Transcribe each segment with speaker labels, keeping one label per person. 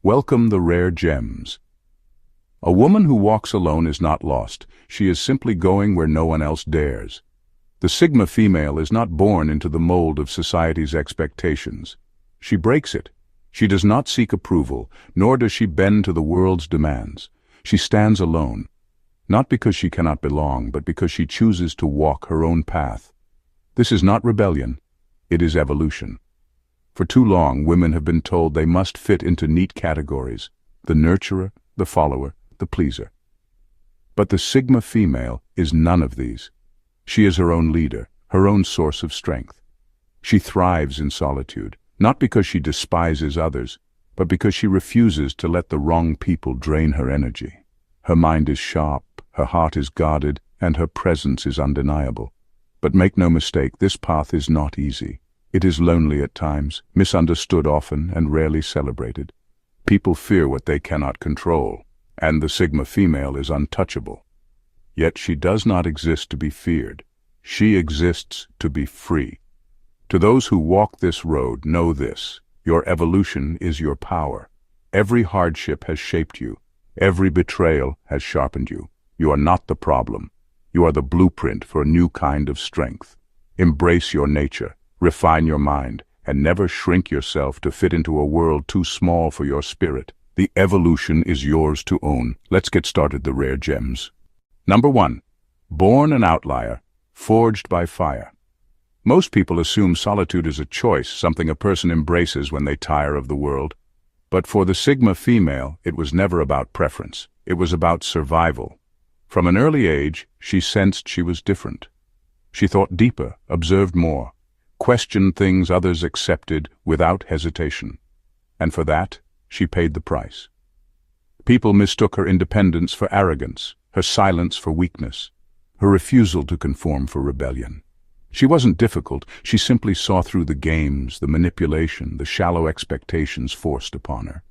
Speaker 1: Welcome the rare gems. A woman who walks alone is not lost. She is simply going where no one else dares. The Sigma female is not born into the mold of society's expectations. She breaks it. She does not seek approval, nor does she bend to the world's demands. She stands alone, not because she cannot belong, but because she chooses to walk her own path. This is not rebellion, it is evolution. For too long, women have been told they must fit into neat categories: the nurturer, the follower, the pleaser. But the Sigma female is none of these. She is her own leader, her own source of strength. She thrives in solitude, not because she despises others, but because she refuses to let the wrong people drain her energy. Her mind is sharp, her heart is guarded, and her presence is undeniable. But make no mistake, this path is not easy. It is lonely at times, misunderstood often, and rarely celebrated. People fear what they cannot control, and the Sigma female is untouchable. Yet she does not exist to be feared. She exists to be free. To those who walk this road, know this: your evolution is your power. Every hardship has shaped you. Every betrayal has sharpened you. You are not the problem. You are the blueprint for a new kind of strength. Embrace your nature, refine your mind, and never shrink yourself to fit into a world too small for your spirit. The evolution is yours to own. Let's get started. The rare gems. Number 1. Born an outlier, forged by fire. Most people assume solitude is a choice, something a person embraces when they tire of the world. But for the Sigma female, it was never about preference. It was about survival. From an early age, she sensed she was different. She thought deeper, observed more, questioned things others accepted without hesitation. And for that, she paid the price. People mistook her independence for arrogance, her silence for weakness, her refusal to conform for rebellion. She wasn't difficult, she simply saw through the games, the manipulation, the shallow expectations forced upon her.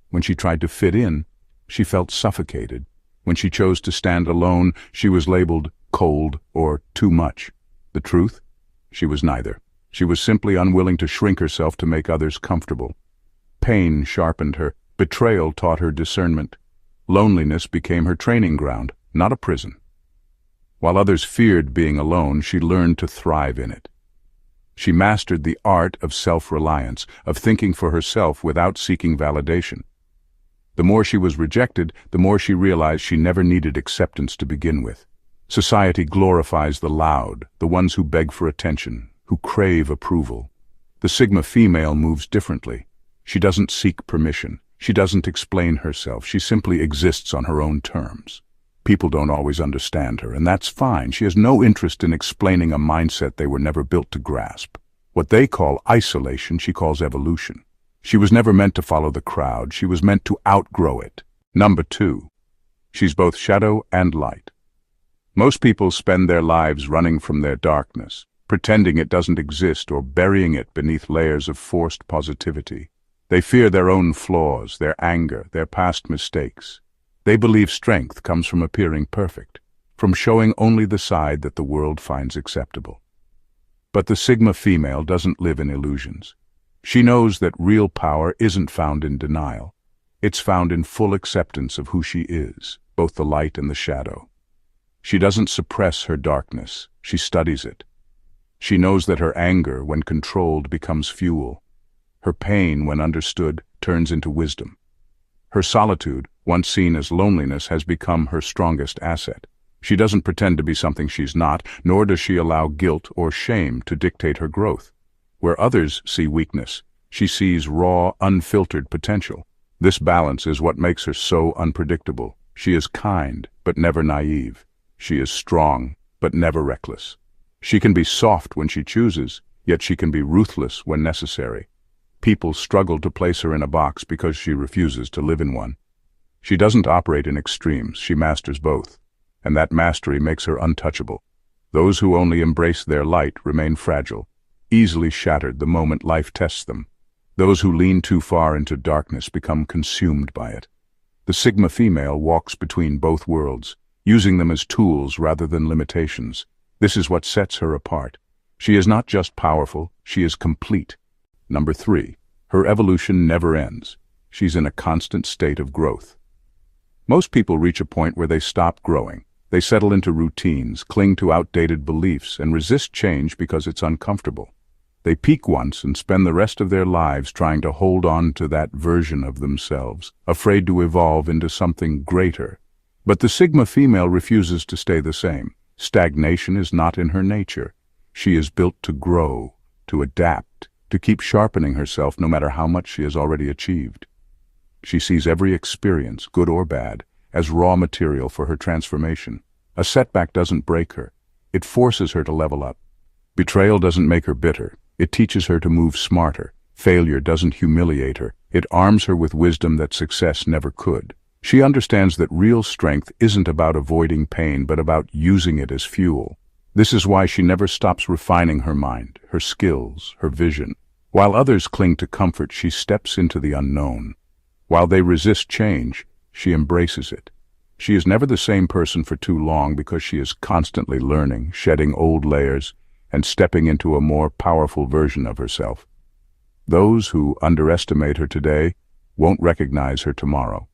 Speaker 1: When she tried to fit in, she felt suffocated. When she chose to stand alone, she was labeled cold or too much. The truth? She was neither. She was simply unwilling to shrink herself to make others comfortable. Pain sharpened her. Betrayal taught her discernment. Loneliness became her training ground, not a prison. While others feared being alone, she learned to thrive in it. She mastered the art of self-reliance, of thinking for herself without seeking validation. The more she was rejected, the more she realized she never needed acceptance to begin with. Society glorifies the loud, the ones who beg for attention, who crave approval. The Sigma female moves differently. She doesn't seek permission. She doesn't explain herself. She simply exists on her own terms. People don't always understand her, and that's fine. She has no interest in explaining a mindset they were never built to grasp. What they call isolation, she calls evolution. She was never meant to follow the crowd. She was meant to outgrow it. Number 2. She's both shadow and light. Most people spend their lives running from their darkness, pretending it doesn't exist or burying it beneath layers of forced positivity. They fear their own flaws, their anger, their past mistakes. They believe strength comes from appearing perfect, from showing only the side that the world finds acceptable. But the Sigma female doesn't live in illusions. She knows that real power isn't found in denial. It's found in full acceptance of who she is, both the light and the shadow. She doesn't suppress her darkness, she studies it. She knows that her anger, when controlled, becomes fuel. Her pain, when understood, turns into wisdom. Her solitude, once seen as loneliness, has become her strongest asset. She doesn't pretend to be something she's not, nor does she allow guilt or shame to dictate her growth. Where others see weakness, she sees raw, unfiltered potential. This balance is what makes her so unpredictable. She is kind, but never naive. She is strong, but never reckless. She can be soft when she chooses, yet she can be ruthless when necessary. People struggle to place her in a box because she refuses to live in one. She doesn't operate in extremes, she masters both, and that mastery makes her untouchable. Those who only embrace their light remain fragile, easily shattered the moment life tests them. Those who lean too far into darkness become consumed by it. The Sigma female walks between both worlds, using them as tools rather than limitations. This is what sets her apart. She is not just powerful, she is complete. Number 3. Her evolution never ends. she's in a constant state of growth. Most people reach a point where they stop growing. They settle into routines, cling to outdated beliefs, and resist change because it's uncomfortable. They peak once and spend the rest of their lives trying to hold on to that version of themselves, afraid to evolve into something greater. But the Sigma female refuses to stay the same. Stagnation is not in her nature. She is built to grow, to adapt, to keep sharpening herself no matter how much she has already achieved. She sees every experience, good or bad, as raw material for her transformation. A setback doesn't break her. It forces her to level up. Betrayal doesn't make her bitter. It teaches her to move smarter. Failure doesn't humiliate her. It arms her with wisdom that success never could. She understands that real strength isn't about avoiding pain, but about using it as fuel. This is why she never stops refining her mind, her skills, her vision. While others cling to comfort, she steps into the unknown. While they resist change, she embraces it. She is never the same person for too long because she is constantly learning, shedding old layers, and stepping into a more powerful version of herself. Those who underestimate her today won't recognize her tomorrow.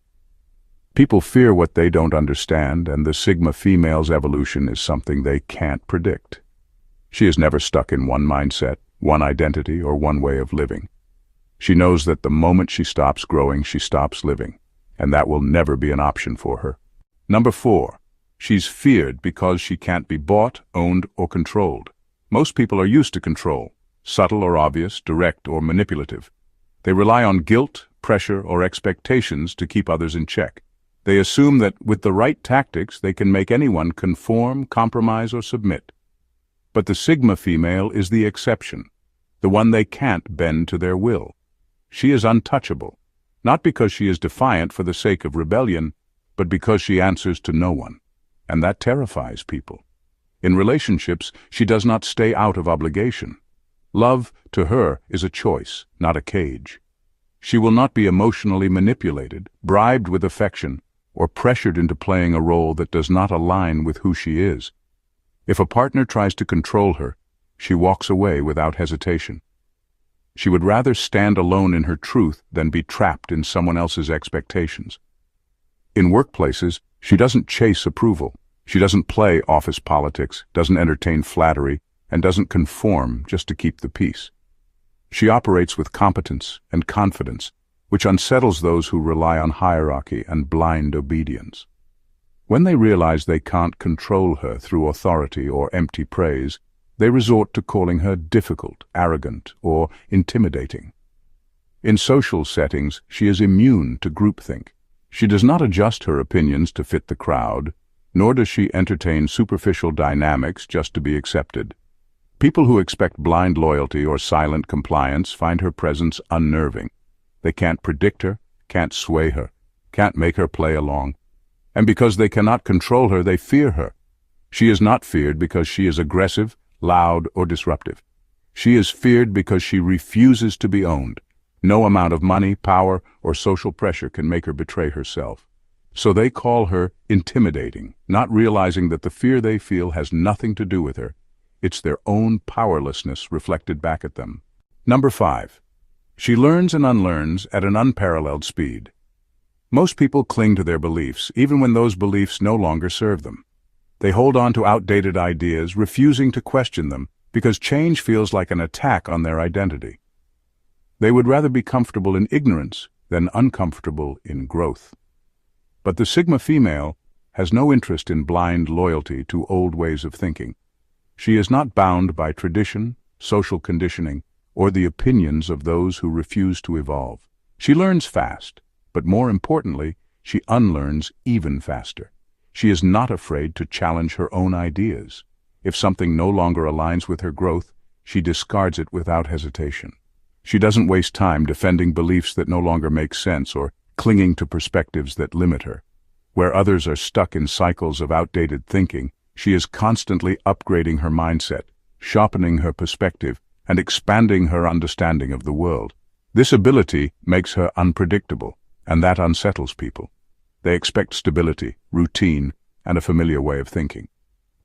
Speaker 1: People fear what they don't understand, and the Sigma female's evolution is something they can't predict. She is never stuck in one mindset, one identity, or one way of living. She knows that the moment she stops growing, she stops living, and that will never be an option for her. Number 4. She's feared because she can't be bought, owned, or controlled. Most people are used to control, subtle or obvious, direct or manipulative. They rely on guilt, pressure, or expectations to keep others in check. They assume that with the right tactics they can make anyone conform, compromise, or submit. But the Sigma female is the exception, the one they can't bend to their will. She is untouchable, not because she is defiant for the sake of rebellion, but because she answers to no one, and that terrifies people. In relationships, she does not stay out of obligation. Love, to her, is a choice, not a cage. She will not be emotionally manipulated, bribed with affection, or pressured into playing a role that does not align with who she is. If a partner tries to control her, she walks away without hesitation. She would rather stand alone in her truth than be trapped in someone else's expectations. In workplaces, she doesn't chase approval. She doesn't play office politics, doesn't entertain flattery, and doesn't conform just to keep the peace. She operates with competence and confidence, which unsettles those who rely on hierarchy and blind obedience. When they realize they can't control her through authority or empty praise, they resort to calling her difficult, arrogant, or intimidating. In social settings, she is immune to groupthink. She does not adjust her opinions to fit the crowd, nor does she entertain superficial dynamics just to be accepted. People who expect blind loyalty or silent compliance find her presence unnerving. They can't predict her, can't sway her, can't make her play along. And because they cannot control her, they fear her. She is not feared because she is aggressive, loud, or disruptive. She is feared because she refuses to be owned. No amount of money, power, or social pressure can make her betray herself. So they call her intimidating, not realizing that the fear they feel has nothing to do with her. It's their own powerlessness reflected back at them. Number 5. She learns and unlearns at an unparalleled speed. Most people cling to their beliefs, even when those beliefs no longer serve them. They hold on to outdated ideas, refusing to question them, because change feels like an attack on their identity. They would rather be comfortable in ignorance than uncomfortable in growth. But the Sigma female has no interest in blind loyalty to old ways of thinking. She is not bound by tradition, social conditioning, or the opinions of those who refuse to evolve. She learns fast, but more importantly, she unlearns even faster. She is not afraid to challenge her own ideas. If something no longer aligns with her growth, she discards it without hesitation. She doesn't waste time defending beliefs that no longer make sense or clinging to perspectives that limit her. Where others are stuck in cycles of outdated thinking, she is constantly upgrading her mindset, sharpening her perspective, and expanding her understanding of the world. This ability makes her unpredictable, and that unsettles people. They expect stability, routine, and a familiar way of thinking.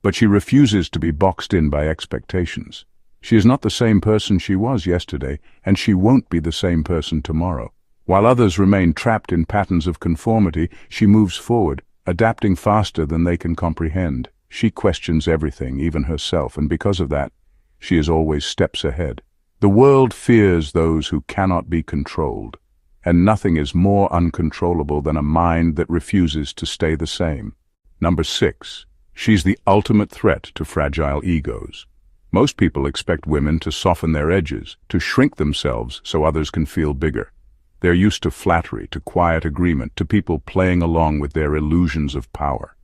Speaker 1: But she refuses to be boxed in by expectations. She is not the same person she was yesterday, and she won't be the same person tomorrow. While others remain trapped in patterns of conformity, she moves forward, adapting faster than they can comprehend. She questions everything, even herself, and because of that, she is always steps ahead. The world fears those who cannot be controlled, and nothing is more uncontrollable than a mind that refuses to stay the same. Number 6. She's the ultimate threat to fragile egos. Most people expect women to soften their edges, to shrink themselves so others can feel bigger. They're used to flattery, to quiet agreement, to people playing along with their illusions of power.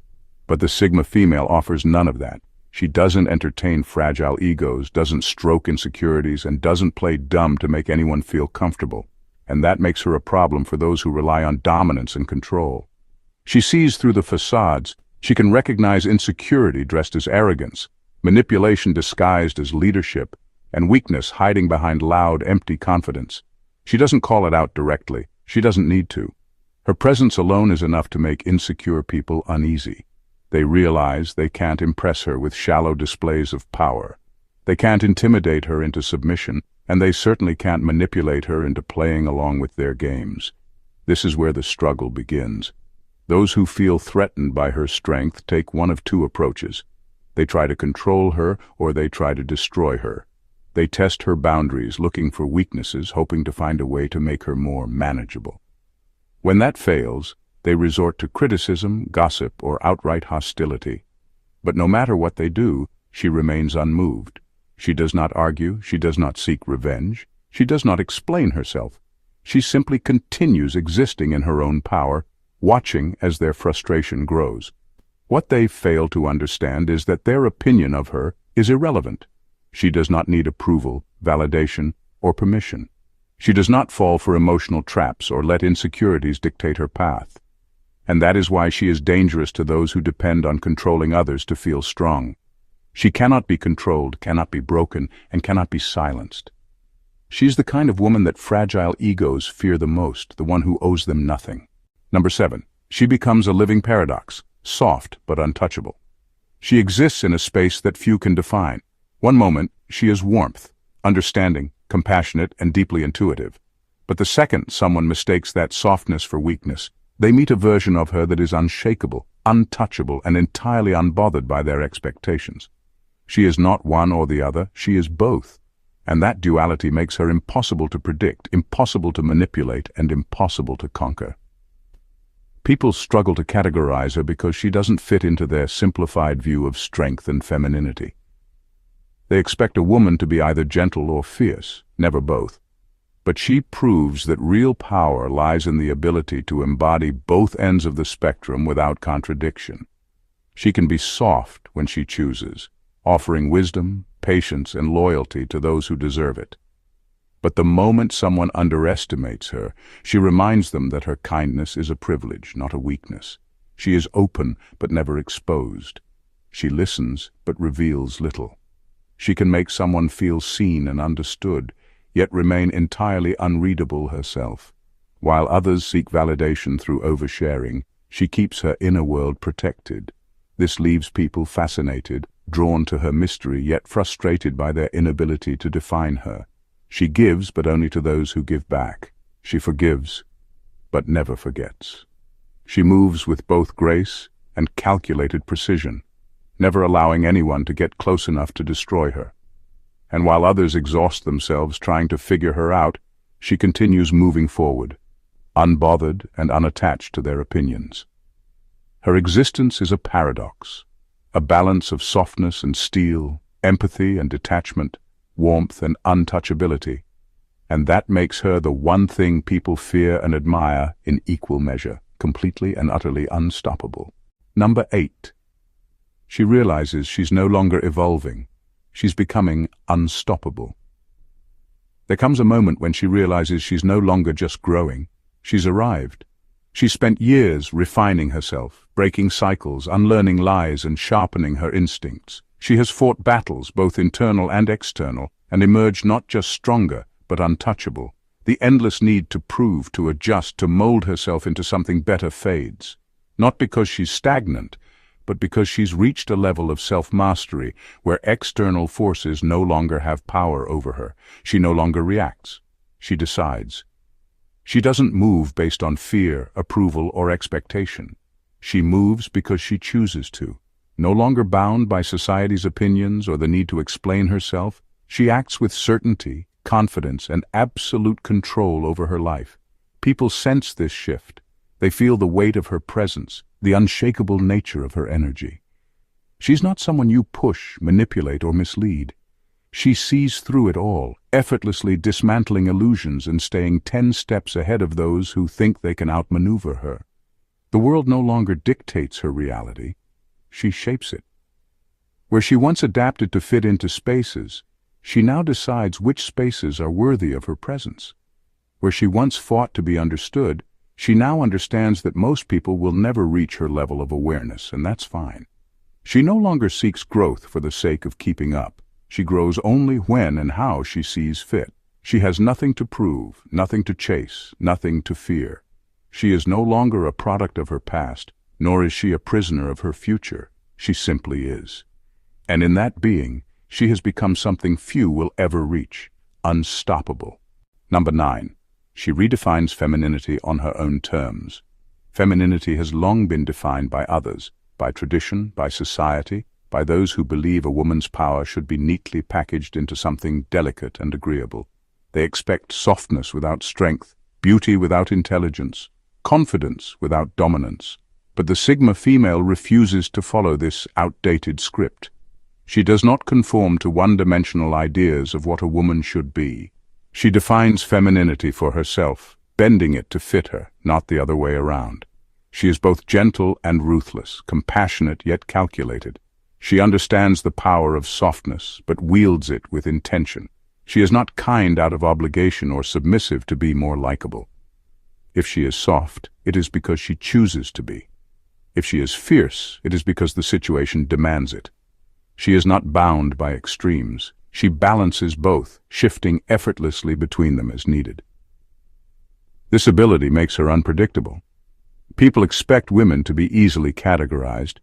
Speaker 1: But the Sigma female offers none of that. She doesn't entertain fragile egos, doesn't stroke insecurities, and doesn't play dumb to make anyone feel comfortable. And that makes her a problem for those who rely on dominance and control. She sees through the facades. She can recognize insecurity dressed as arrogance, manipulation disguised as leadership, and weakness hiding behind loud, empty confidence. She doesn't call it out directly. She doesn't need to. Her presence alone is enough to make insecure people uneasy. They realize they can't impress her with shallow displays of power. They can't intimidate her into submission, and they certainly can't manipulate her into playing along with their games. This is where the struggle begins. Those who feel threatened by her strength take one of two approaches. They try to control her, or they try to destroy her. They test her boundaries, looking for weaknesses, hoping to find a way to make her more manageable. When that fails, they resort to criticism, gossip, or outright hostility. But no matter what they do, she remains unmoved. She does not argue, she does not seek revenge, she does not explain herself. She simply continues existing in her own power, watching as their frustration grows. What they fail to understand is that their opinion of her is irrelevant. She does not need approval, validation, or permission. She does not fall for emotional traps or let insecurities dictate her path. And that is why she is dangerous to those who depend on controlling others to feel strong. She cannot be controlled, cannot be broken, and cannot be silenced. She's the kind of woman that fragile egos fear the most, the one who owes them nothing. Number 7. She becomes a living paradox, soft but untouchable. She exists in a space that few can define. One moment, she is warmth, understanding, compassionate, and deeply intuitive. But the second someone mistakes that softness for weakness, they meet a version of her that is unshakable, untouchable, and entirely unbothered by their expectations. She is not one or the other, she is both. And that duality makes her impossible to predict, impossible to manipulate, and impossible to conquer. People struggle to categorize her because she doesn't fit into their simplified view of strength and femininity. They expect a woman to be either gentle or fierce, never both. But she proves that real power lies in the ability to embody both ends of the spectrum without contradiction. She can be soft when she chooses, offering wisdom, patience, and loyalty to those who deserve it. But the moment someone underestimates her, she reminds them that her kindness is a privilege, not a weakness. She is open, but never exposed. She listens, but reveals little. She can make someone feel seen and understood, yet remain entirely unreadable herself. While others seek validation through oversharing, she keeps her inner world protected. This leaves people fascinated, drawn to her mystery, yet frustrated by their inability to define her. She gives, but only to those who give back. She forgives, but never forgets. She moves with both grace and calculated precision, never allowing anyone to get close enough to destroy her. And while others exhaust themselves trying to figure her out, she continues moving forward, unbothered and unattached to their opinions. Her existence is a paradox, a balance of softness and steel, empathy and detachment, warmth and untouchability, and that makes her the one thing people fear and admire in equal measure, completely and utterly unstoppable. Number 8. She realizes she's no longer evolving. She's becoming unstoppable. There comes a moment when she realizes she's no longer just growing. She's arrived. She's spent years refining herself, breaking cycles, unlearning lies, and sharpening her instincts. She has fought battles, both internal and external, and emerged not just stronger, but untouchable. The endless need to prove, to adjust, to mold herself into something better fades. Not because she's stagnant, but because she's reached a level of self-mastery where external forces no longer have power over her. She no longer reacts. She decides. She doesn't move based on fear, approval, or expectation. She moves because she chooses to. No longer bound by society's opinions or the need to explain herself, she acts with certainty, confidence, and absolute control over her life. People sense this shift. They feel the weight of her presence, the unshakable nature of her energy. She's not someone you push, manipulate, or mislead. She sees through it all, effortlessly dismantling illusions and staying 10 steps ahead of those who think they can outmaneuver her. The world no longer dictates her reality. She shapes it. Where she once adapted to fit into spaces, she now decides which spaces are worthy of her presence. Where she once fought to be understood, she now understands that most people will never reach her level of awareness, and that's fine. She no longer seeks growth for the sake of keeping up. She grows only when and how she sees fit. She has nothing to prove, nothing to chase, nothing to fear. She is no longer a product of her past, nor is she a prisoner of her future. She simply is. And in that being, she has become something few will ever reach: unstoppable. Number 9. She redefines femininity on her own terms. Femininity has long been defined by others, by tradition, by society, by those who believe a woman's power should be neatly packaged into something delicate and agreeable. They expect softness without strength, beauty without intelligence, confidence without dominance. But the Sigma female refuses to follow this outdated script. She does not conform to one-dimensional ideas of what a woman should be. She defines femininity for herself, bending it to fit her, not the other way around. She is both gentle and ruthless, compassionate yet calculated. She understands the power of softness, but wields it with intention. She is not kind out of obligation or submissive to be more likable. If she is soft, it is because she chooses to be. If she is fierce, it is because the situation demands it. She is not bound by extremes. She balances both, shifting effortlessly between them as needed. This ability makes her unpredictable. People expect women to be easily categorized,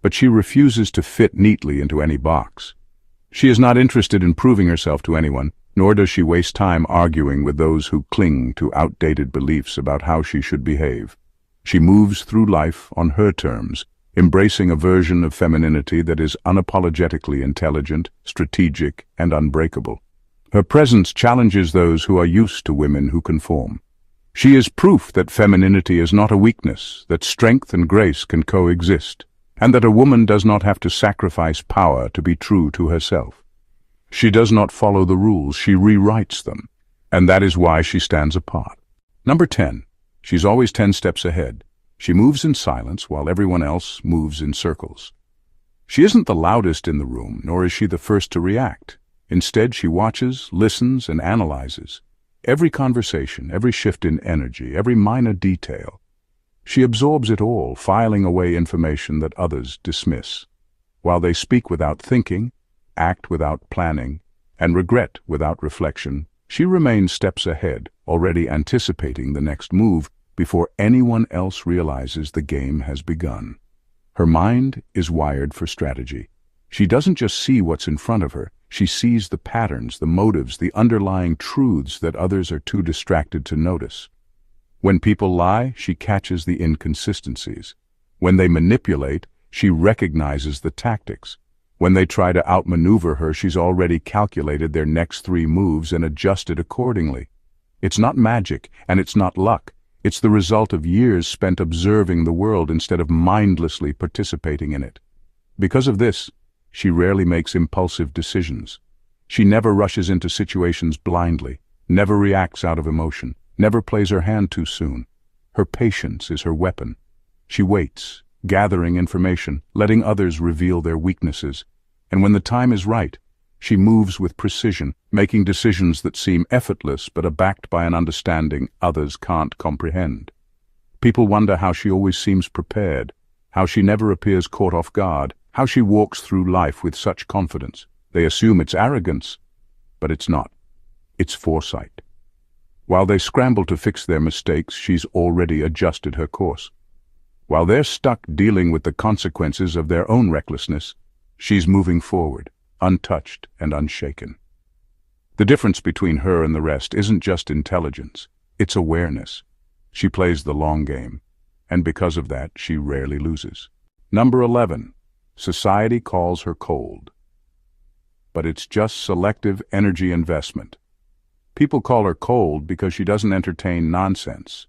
Speaker 1: but she refuses to fit neatly into any box. She is not interested in proving herself to anyone, nor does she waste time arguing with those who cling to outdated beliefs about how she should behave. She moves through life on her terms, embracing a version of femininity that is unapologetically intelligent, strategic, and unbreakable. Her presence challenges those who are used to women who conform. She is proof that femininity is not a weakness, that strength and grace can coexist, and that a woman does not have to sacrifice power to be true to herself. She does not follow the rules, she rewrites them, and that is why she stands apart. Number 10. She's always 10 steps ahead. She moves in silence while everyone else moves in circles. She isn't the loudest in the room, nor is she the first to react. Instead, she watches, listens, and analyzes. Every conversation, every shift in energy, every minor detail. She absorbs it all, filing away information that others dismiss. While they speak without thinking, act without planning, and regret without reflection, she remains steps ahead, already anticipating the next move before anyone else realizes the game has begun. Her mind is wired for strategy. She doesn't just see what's in front of her, she sees the patterns, the motives, the underlying truths that others are too distracted to notice. When people lie, she catches the inconsistencies. When they manipulate, she recognizes the tactics. When they try to outmaneuver her, she's already calculated their next 3 moves and adjusted accordingly. It's not magic, and it's not luck. It's the result of years spent observing the world instead of mindlessly participating in it. Because of this, she rarely makes impulsive decisions. She never rushes into situations blindly, never reacts out of emotion, never plays her hand too soon. Her patience is her weapon. She waits, gathering information, letting others reveal their weaknesses. And when the time is right, she moves with precision, making decisions that seem effortless but are backed by an understanding others can't comprehend. People wonder how she always seems prepared, how she never appears caught off guard, how she walks through life with such confidence. They assume it's arrogance, but it's not. It's foresight. While they scramble to fix their mistakes, she's already adjusted her course. While they're stuck dealing with the consequences of their own recklessness, she's moving forward, untouched and unshaken. The difference between her and the rest isn't just intelligence, It's awareness. She plays the long game, and because of that, she rarely loses. Number 11. Society calls her cold. But it's just selective energy investment. People call her cold because she doesn't entertain nonsense.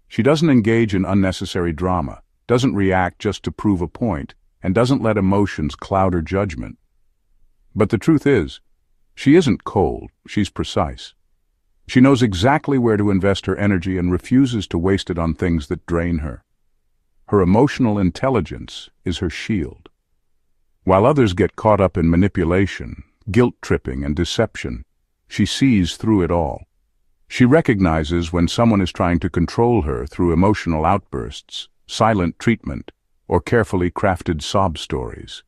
Speaker 1: She doesn't engage in unnecessary drama, doesn't react just to prove a point, and doesn't let emotions cloud her judgment. But the truth is, she isn't cold, she's precise. She knows exactly where to invest her energy and refuses to waste it on things that drain her. Her emotional intelligence is her shield. While others get caught up in manipulation, guilt-tripping, and deception, she sees through it all. She recognizes when someone is trying to control her through emotional outbursts, silent treatment, or carefully crafted sob stories.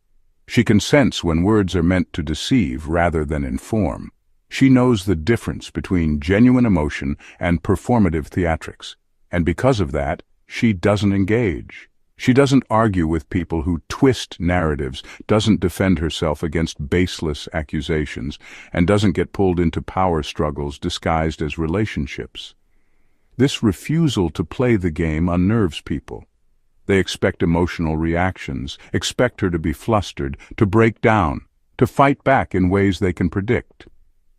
Speaker 1: She can sense when words are meant to deceive rather than inform. She knows the difference between genuine emotion and performative theatrics, and because of that, she doesn't engage. She doesn't argue with people who twist narratives, doesn't defend herself against baseless accusations, and doesn't get pulled into power struggles disguised as relationships. This refusal to play the game unnerves people. They expect emotional reactions, expect her to be flustered, to break down, to fight back in ways they can predict.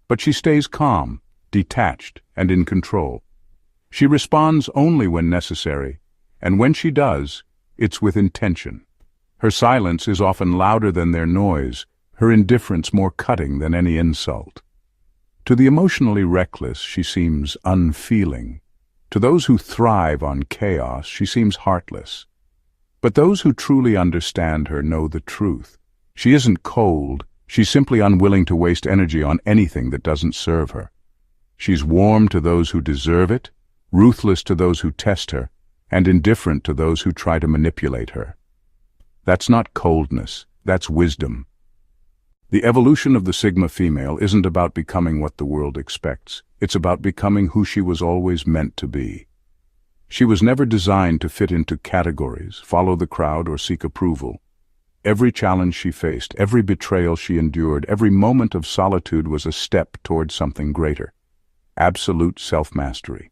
Speaker 1: But she stays calm, detached, and in control. She responds only when necessary, and when she does, it's with intention. Her silence is often louder than their noise, her indifference more cutting than any insult. To the emotionally reckless, she seems unfeeling. To those who thrive on chaos, she seems heartless. But those who truly understand her know the truth. She isn't cold, she's simply unwilling to waste energy on anything that doesn't serve her. She's warm to those who deserve it, ruthless to those who test her, and indifferent to those who try to manipulate her. That's not coldness, that's wisdom. The evolution of the Sigma female isn't about becoming what the world expects. It's about becoming who she was always meant to be. She was never designed to fit into categories, follow the crowd, or seek approval. Every challenge she faced, every betrayal she endured, every moment of solitude was a step toward something greater. Absolute self-mastery.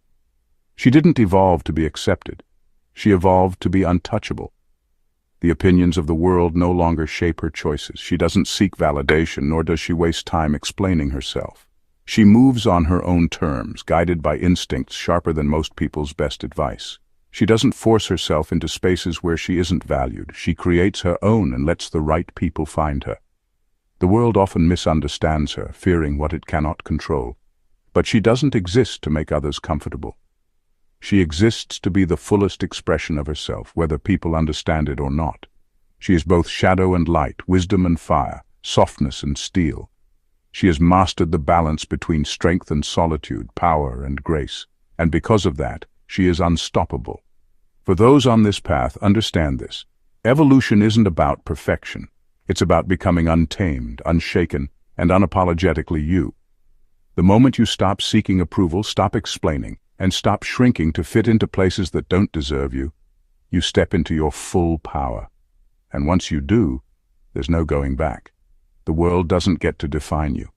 Speaker 1: She didn't evolve to be accepted. She evolved to be untouchable. The opinions of the world no longer shape her choices. She doesn't seek validation, nor does she waste time explaining herself. She moves on her own terms, guided by instincts sharper than most people's best advice. She doesn't force herself into spaces where she isn't valued. She creates her own and lets the right people find her. The world often misunderstands her, fearing what it cannot control. But she doesn't exist to make others comfortable. She exists to be the fullest expression of herself, whether people understand it or not. She is both shadow and light, wisdom and fire, softness and steel. She has mastered the balance between strength and solitude, power and grace, and because of that, she is unstoppable. For those on this path, understand this. Evolution isn't about perfection. It's about becoming untamed, unshaken, and unapologetically you. The moment you stop seeking approval, stop explaining, and stop shrinking to fit into places that don't deserve you, you step into your full power. And once you do, there's no going back. The world doesn't get to define you.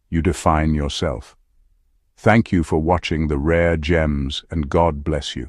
Speaker 1: You define yourself. Thank you for watching the rare gems, and God bless you.